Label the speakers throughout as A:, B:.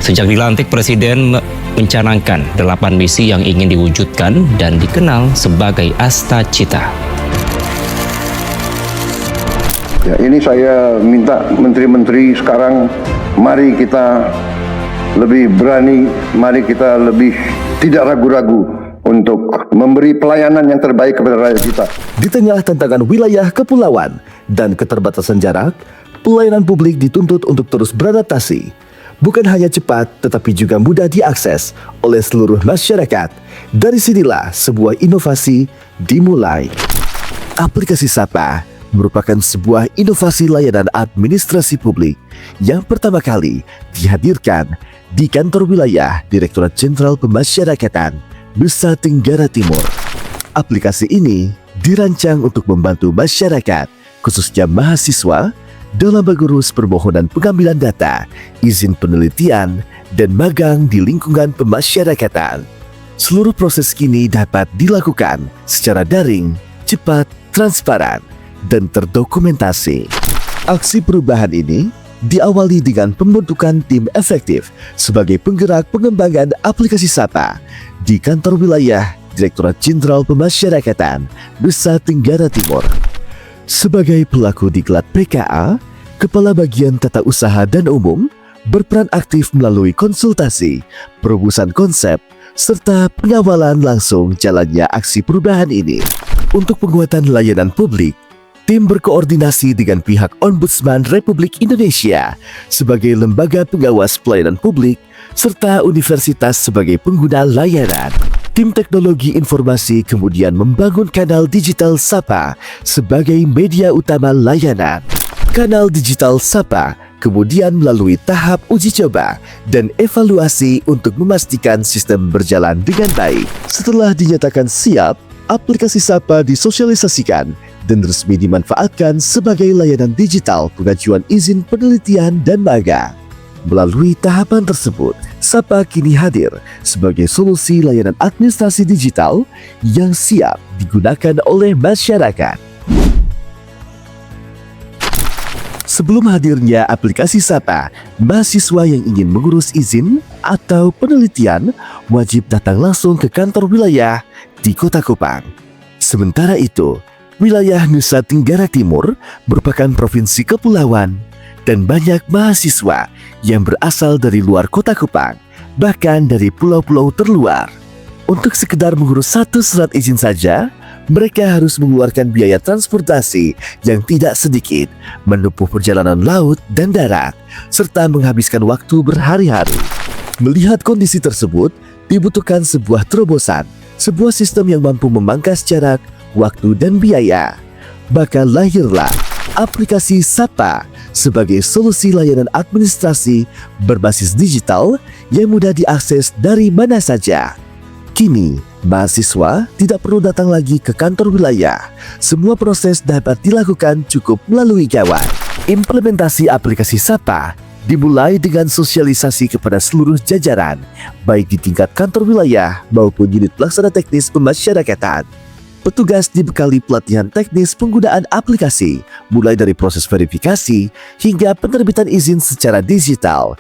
A: Sejak dilantik, Presiden mencanangkan 8 misi yang ingin diwujudkan dan dikenal sebagai Asta Cita.
B: Ya, ini saya minta menteri-menteri sekarang, mari kita lebih berani, mari kita lebih tidak ragu-ragu untuk memberi pelayanan yang terbaik kepada rakyat kita.
C: Di tengah tantangan wilayah kepulauan dan keterbatasan jarak, pelayanan publik dituntut untuk terus beradaptasi. Bukan hanya cepat, tetapi juga mudah diakses oleh seluruh masyarakat. Dari sinilah sebuah inovasi dimulai. Aplikasi Sapa merupakan sebuah inovasi layanan administrasi publik yang pertama kali dihadirkan di kantor wilayah Direktorat Jenderal Pemasyarakatan Nusa Tenggara Timur. Aplikasi ini dirancang untuk membantu masyarakat, khususnya mahasiswa, dalam mengurus permohonan pengambilan data, izin penelitian, dan magang di lingkungan pemasyarakatan. Seluruh proses kini dapat dilakukan secara daring, cepat, transparan, dan terdokumentasi. Aksi perubahan ini diawali dengan pembentukan tim efektif sebagai penggerak pengembangan aplikasi Sapa di kantor wilayah Direktorat Jenderal Pemasyarakatan Nusa Tenggara Timur. Sebagai pelaku diklat PKA, Kepala Bagian Tata Usaha dan Umum berperan aktif melalui konsultasi, perumusan konsep, serta pengawalan langsung jalannya aksi perubahan ini. Untuk penguatan layanan publik, tim berkoordinasi dengan pihak Ombudsman Republik Indonesia sebagai lembaga pengawas pelayanan publik, serta universitas sebagai pengguna layanan. Tim teknologi informasi kemudian membangun kanal digital Sapa sebagai media utama layanan. Kanal digital Sapa kemudian melalui tahap uji coba dan evaluasi untuk memastikan sistem berjalan dengan baik. Setelah dinyatakan siap, aplikasi Sapa disosialisasikan dan resmi dimanfaatkan sebagai layanan digital pengajuan izin penelitian dan magang. Melalui tahapan tersebut, Sapa kini hadir sebagai solusi layanan administrasi digital yang siap digunakan oleh masyarakat. Sebelum hadirnya aplikasi Sapa, mahasiswa yang ingin mengurus izin atau penelitian wajib datang langsung ke kantor wilayah di Kota Kupang. Sementara itu, wilayah Nusa Tenggara Timur merupakan provinsi kepulauan dan banyak mahasiswa yang berasal dari luar Kota Kupang, bahkan dari pulau-pulau terluar. Untuk sekedar mengurus satu surat izin saja, mereka harus mengeluarkan biaya transportasi yang tidak sedikit, menempuh perjalanan laut dan darat, serta menghabiskan waktu berhari-hari. Melihat kondisi tersebut, dibutuhkan sebuah terobosan, sebuah sistem yang mampu memangkas jarak, waktu, dan biaya. Maka lahirlah aplikasi Sapa sebagai solusi layanan administrasi berbasis digital yang mudah diakses dari mana saja. Kini, mahasiswa tidak perlu datang lagi ke kantor wilayah. Semua proses dapat dilakukan cukup melalui gawai. Implementasi aplikasi Sapa dimulai dengan sosialisasi kepada seluruh jajaran, baik di tingkat kantor wilayah maupun unit pelaksana teknis pemasyarakatan. Petugas dibekali pelatihan teknis penggunaan aplikasi, mulai dari proses verifikasi hingga penerbitan izin secara digital.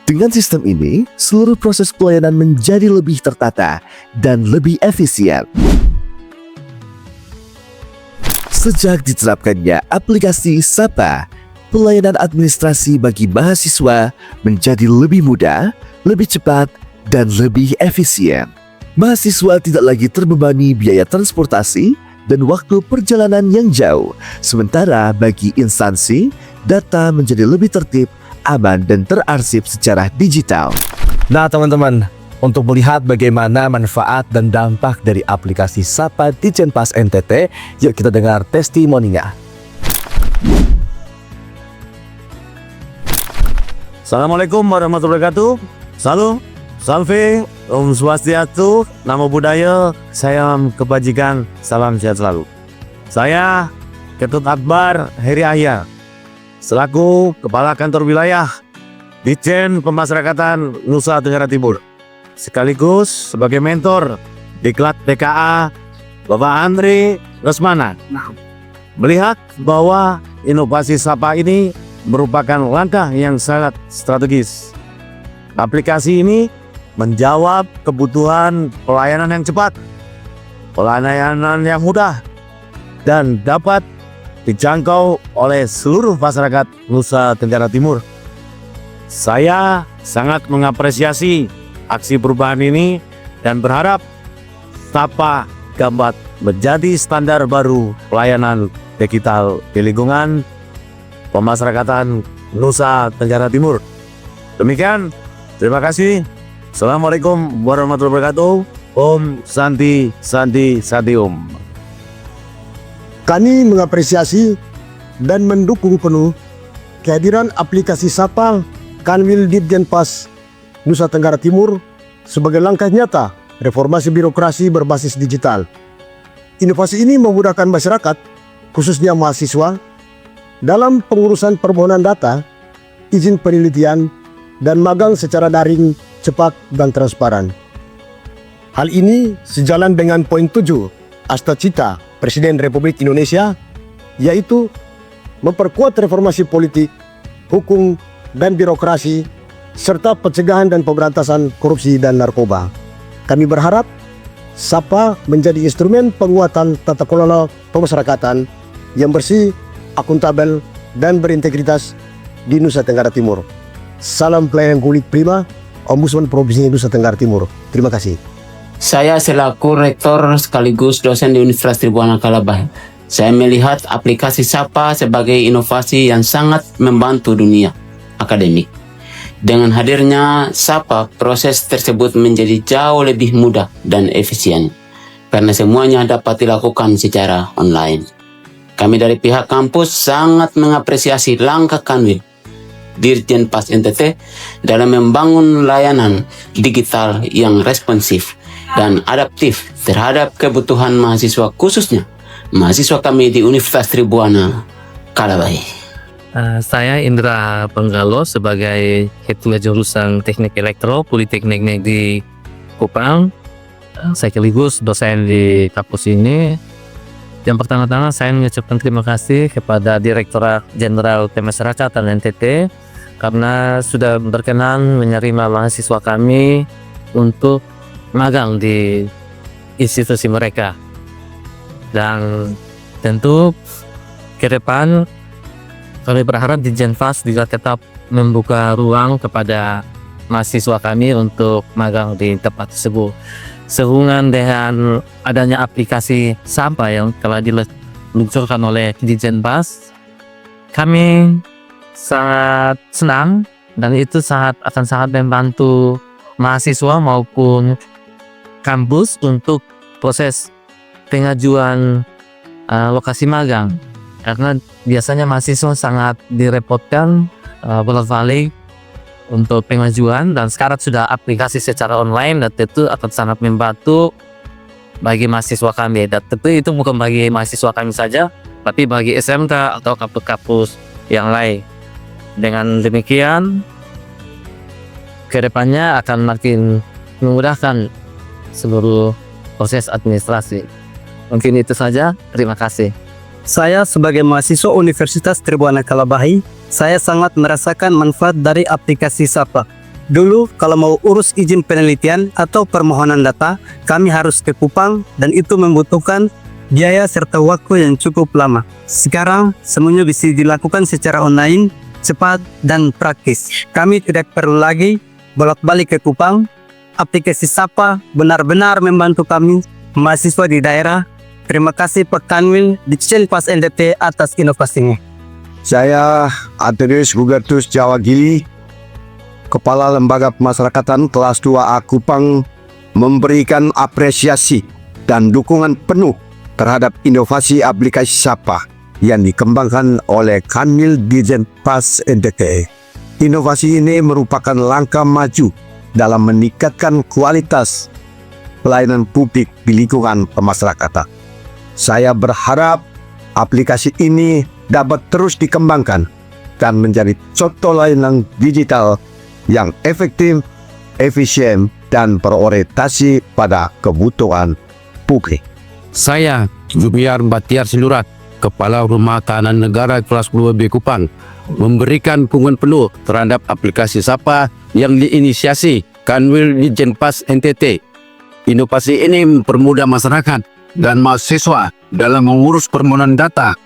C: Dengan sistem ini, seluruh proses pelayanan menjadi lebih tertata dan lebih efisien. Sejak diterapkannya aplikasi Sapa, pelayanan administrasi bagi mahasiswa menjadi lebih mudah, lebih cepat, dan lebih efisien. Mahasiswa tidak lagi terbebani biaya transportasi dan waktu perjalanan yang jauh. Sementara bagi instansi, data menjadi lebih tertib, aman, dan terarsip secara digital.
D: Nah teman-teman, untuk melihat bagaimana manfaat dan dampak dari aplikasi Sapa di Jenpas NTT, yuk kita dengar testimoninya.
E: Assalamualaikum warahmatullahi wabarakatuh. Salam, salve, Om Swastiastu, Namo Buddhaya, salam kebajikan, salam sehat selalu. Saya Ketut Akbar Heri Ahya, selaku Kepala Kantor Wilayah Ditjen Pemasyarakatan Nusa Tenggara Timur, sekaligus sebagai mentor Diklat PKA Bapak Andri Lesmana. Melihat bahwa inovasi Sapa ini merupakan langkah yang sangat strategis Aplikasi ini menjawab kebutuhan pelayanan yang cepat, pelayanan yang mudah, dan dapat dijangkau oleh seluruh masyarakat Nusa Tenggara Timur. Saya sangat mengapresiasi aksi perubahan ini dan berharap Sapa dapat menjadi standar baru pelayanan digital di lingkungan pemasyarakatan Nusa Tenggara Timur. Demikian, terima kasih. Assalamualaikum warahmatullahi wabarakatuh. Om Santi Santi Santi Om.
F: Kami mengapresiasi dan mendukung penuh kehadiran aplikasi Sapa Kanwil Ditjenpas Nusa Tenggara Timur sebagai langkah nyata reformasi birokrasi berbasis digital. Inovasi ini memudahkan masyarakat, khususnya mahasiswa, dalam pengurusan permohonan data, izin penelitian, dan magang secara daring, cepat, dan transparan. Hal ini sejalan dengan poin 7 Astacita Presiden Republik Indonesia, yaitu memperkuat reformasi politik, hukum, dan birokrasi, serta pencegahan dan pemberantasan korupsi dan narkoba. Kami berharap Sapa menjadi instrumen penguatan tata kelola pemasyarakatan yang bersih, akuntabel, dan berintegritas di Nusa Tenggara Timur. Salam pelayanan publik prima, Ombudsman Provinsi Nusa Tenggara Timur. Terima kasih.
G: Saya selaku rektor sekaligus dosen di Universitas Tribuana Kalabahi. Saya melihat aplikasi Sapa sebagai inovasi yang sangat membantu dunia akademik. Dengan hadirnya Sapa, proses tersebut menjadi jauh lebih mudah dan efisien karena semuanya dapat dilakukan secara online. Kami dari pihak kampus sangat mengapresiasi langkah Kanwil Ditjenpas NTT dalam membangun layanan digital yang responsif dan adaptif terhadap kebutuhan mahasiswa, khususnya mahasiswa kami di Universitas Tribuana Kalabahi.
H: Saya Indra Penggalo sebagai Ketua Jurusan Teknik Elektro Politeknik Negeri Kupang. Saya sekaligus dosen di kampus ini. Yang pertama-tama saya mengucapkan terima kasih kepada Direktorat Jenderal Pemasyarakatan NTT karena sudah berkenan menerima mahasiswa kami untuk magang di institusi mereka. Dan tentu ke depan kami berharap Ditjenpas juga tetap membuka ruang kepada mahasiswa kami untuk magang di tempat tersebut. Sehubungan dengan adanya aplikasi Sapa yang telah diluncurkan oleh Ditjenpas, kami sangat senang dan itu akan sangat membantu mahasiswa maupun kampus untuk proses pengajuan lokasi magang. Karena biasanya mahasiswa sangat direpotkan bolak-balik untuk pengajuan, dan sekarang sudah aplikasi secara online dan tentu akan sangat membantu bagi mahasiswa kami. Dan tentu itu bukan bagi mahasiswa kami saja, tapi bagi SMK atau kampus-kampus yang lain. Dengan demikian, kedepannya akan makin memudahkan seluruh proses administrasi. Mungkin itu saja. Terima kasih.
I: Saya sebagai mahasiswa Universitas Tribuana Kalabahi, saya sangat merasakan manfaat dari aplikasi Sapa. Dulu kalau mau urus izin penelitian atau permohonan data, kami harus ke Kupang dan itu membutuhkan biaya serta waktu yang cukup lama. Sekarang semuanya bisa dilakukan secara online, cepat dan praktis. Kami tidak perlu lagi bolak-balik ke Kupang. Aplikasi Sapa benar-benar membantu kami mahasiswa di daerah. Terima kasih Pak Kanwil Ditjenpas NTT atas inovasinya.
J: Saya Adrius Hubertus Jawa Gili, Kepala Lembaga Pemasyarakatan kelas 2A Kupang, memberikan apresiasi dan dukungan penuh terhadap inovasi aplikasi Sapa yang dikembangkan oleh Kanwil Ditjenpas NTT. Inovasi ini merupakan langkah maju dalam meningkatkan kualitas pelayanan publik di lingkungan pemasyarakatan. Saya berharap aplikasi ini dapat terus dikembangkan dan menjadi contoh layanan digital yang efektif, efisien, dan berorientasi pada kebutuhan publik.
K: Saya Jubiar Batiar Silurat, Kepala Rumah Tahanan Negara Kelas 2B Kupang memberikan dukungan penuh terhadap aplikasi SAPA yang diinisiasi Kanwil Ditjenpas NTT. Inovasi ini mempermudah masyarakat dan mahasiswa dalam mengurus permohonan data,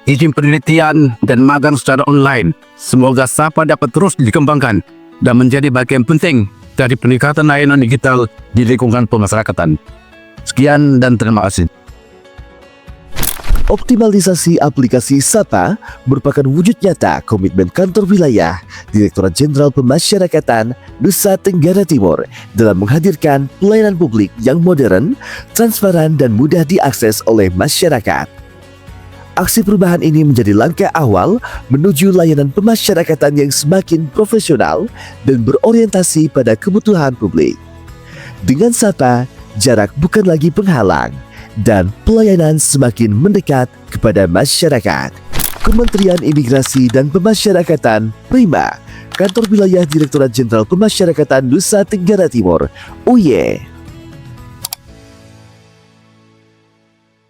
K: izin penelitian, dan magang secara online. Semoga SAPA dapat terus dikembangkan dan menjadi bagian penting dari peningkatan layanan digital di lingkungan pemasyarakatan. Sekian dan terima kasih.
C: Optimalisasi aplikasi SAPA merupakan wujud nyata komitmen kantor wilayah Direktorat Jenderal Pemasyarakatan Nusa Tenggara Timur dalam menghadirkan pelayanan publik yang modern, transparan, dan mudah diakses oleh masyarakat. Aksi perubahan ini menjadi langkah awal menuju layanan pemasyarakatan yang semakin profesional dan berorientasi pada kebutuhan publik. Dengan SAPA, jarak bukan lagi penghalang, dan pelayanan semakin mendekat kepada masyarakat. Kementerian Imigrasi dan Pemasyarakatan, Prima, Kantor Wilayah Direktorat Jenderal Pemasyarakatan Nusa Tenggara Timur, UY.